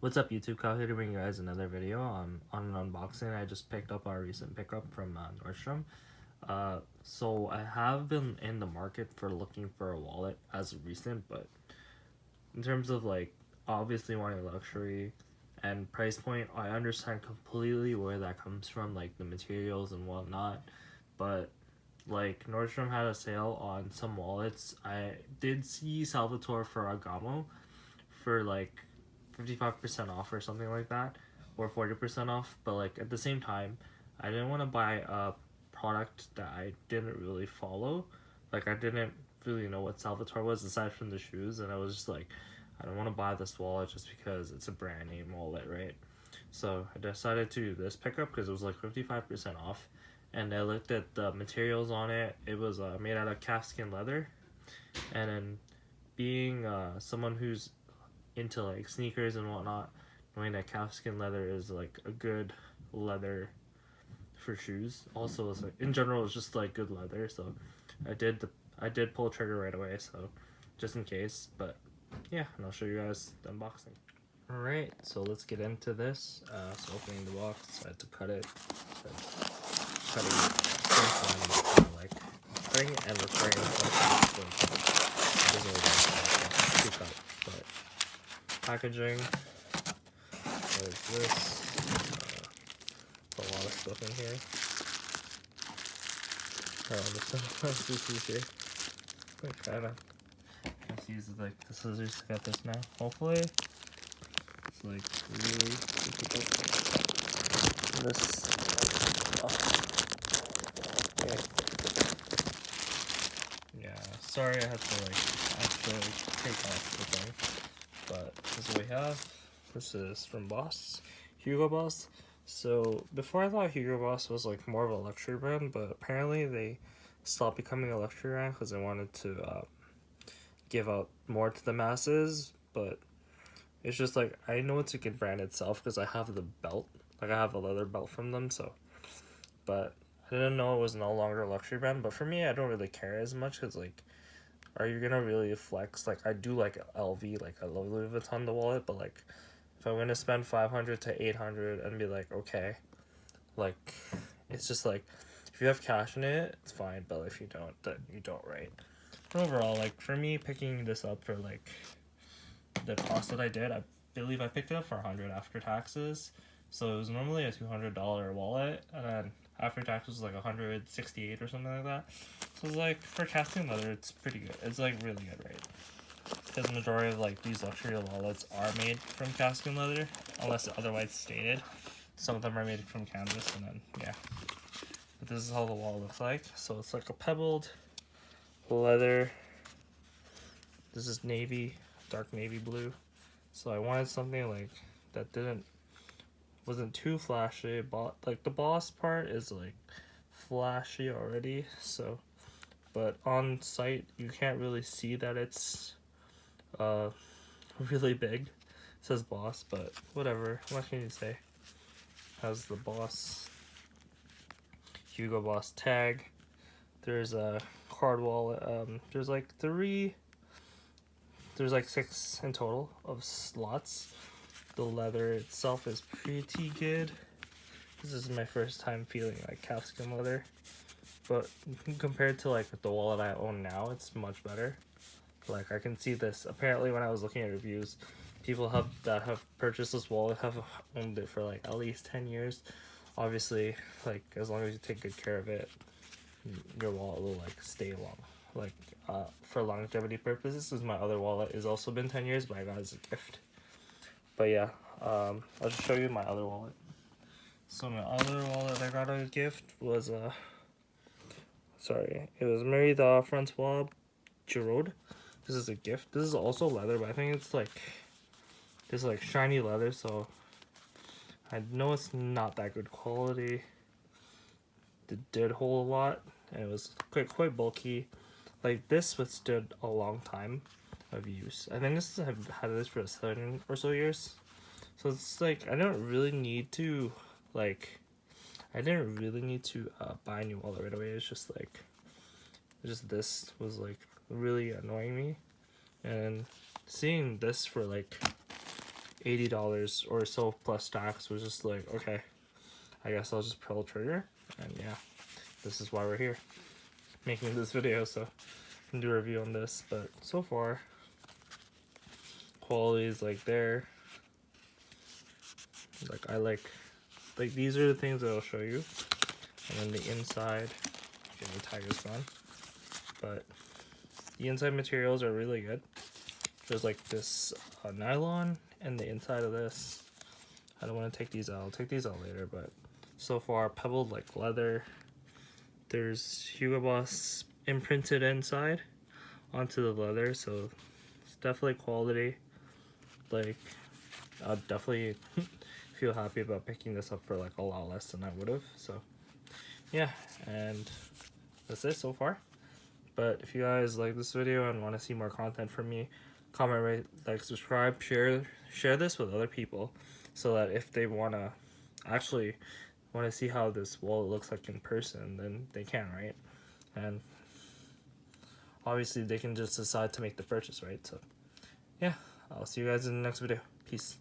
What's up, YouTube? Kyle here to bring you guys another video on an unboxing. I just picked up our recent pickup from Nordstrom. So I have been in the market for looking for a wallet as of recent, but in terms of like obviously wanting luxury and price point, I understand completely where that comes from, like the materials and whatnot. But like Nordstrom had a sale on some wallets. I did see Salvatore Ferragamo for like 55% off or something like that, or 40% off. But like at the same time, I didn't want to buy a product that I didn't really follow. Like I didn't really know what Salvatore was aside from the shoes, and I was just like, I don't want to buy this wallet just because it's a brand name wallet, right? So I decided to do this pickup because it was like 55% off, and I looked at the materials on it. It was made out of calfskin leather, and then being someone who's into like sneakers and whatnot, knowing that calfskin leather is like a good leather for shoes. Also, it's like in general, it's just like good leather. So I did pull trigger right away. So just in case, but yeah, and I'll show you guys the unboxing. All right, so let's get into this. So opening the box, I had to cut it. So cutting like cutting it and repairing it. But packaging, there's this, a lot of stuff in here. This is here. I kind of just use like the scissors to cut this now. Hopefully, it's like really difficult. This, yeah. Sorry, I had to like actually take off the thing. But this is what we have. This is from Boss, Hugo Boss. So before I thought Hugo Boss was like more of a luxury brand, but apparently they stopped becoming a luxury brand because they wanted to give out more to the masses. But it's just like, I know it's a good brand itself because I have the belt, like I have a leather belt from them. So, but I didn't know it was no longer a luxury brand. But for me, I don't really care as much because like, are you gonna really flex? Like I do like LV, like I love Louis Vuitton the wallet, but like if I'm gonna spend 500 to 800 and be like, okay, like it's just like if you have cash in it, it's fine, but if you don't, then you don't, right? But overall, like for me, picking this up for like the cost that I did, I believe I picked it up for 100 after taxes. So it was normally a $200 wallet, and then after taxes was like 168 or something like that. So it's like for casting leather, it's pretty good. It's like really good, right? Because the majority of like these luxury wallets are made from calfskin leather, unless otherwise stated. Some of them are made from canvas, and then yeah. But this is how the wallet looks like. So it's like a pebbled leather. This is navy, dark navy blue. So I wanted something like that wasn't too flashy, but like the Boss part is like flashy already. So, but on site you can't really see that it's really big. It says Boss, but whatever. What can you say? Has the Boss, Hugo Boss tag. There's a card wallet. There's like there's like 6 in total of slots. The leather itself is pretty good. This is my first time feeling like calfskin leather, but compared to like the wallet I own now, it's much better. Like I can see this. Apparently, when I was looking at reviews, people that have purchased this wallet have owned it for like at least 10 years. Obviously, like as long as you take good care of it, your wallet will like stay long. Like for longevity purposes, this is my other wallet. It's also been 10 years, but I got it as a gift. But yeah, I'll just show you my other wallet. So my other wallet I got a gift was it was Marie the Francois Giraud. This is a gift. This is also leather, but I think it's like this like shiny leather, so I know it's not that good quality. It did hold a lot, and it was quite bulky. Like this withstood a long time of use. I think I've had this for 7 or so years. So it's like I didn't really need to buy a new wallet right away. It's just like this was like really annoying me, and seeing this for like $80 or so plus tax. Was just like, okay, I guess I'll just pull trigger. And yeah, this is why we're here making this video, so I can do a review on this. But so far, quality is like there. Like I like these are the things that I'll show you. And then the inside, okay, the tiger's gone, but the inside materials are really good. There's like this nylon, and the inside of this, I don't want to take these out. I'll take these out later, but so far pebbled like leather. There's Hugo Boss imprinted inside onto the leather, so it's definitely quality. Like I'll definitely feel happy about picking this up for like a lot less than I would have. So yeah, and that's it so far. But if you guys like this video and want to see more content from me, comment, rate, like, subscribe, share this with other people, so that if they actually want to see how this wallet looks like in person, then they can, right? And obviously they can just decide to make the purchase, right? So yeah, I'll see you guys in the next video. Peace.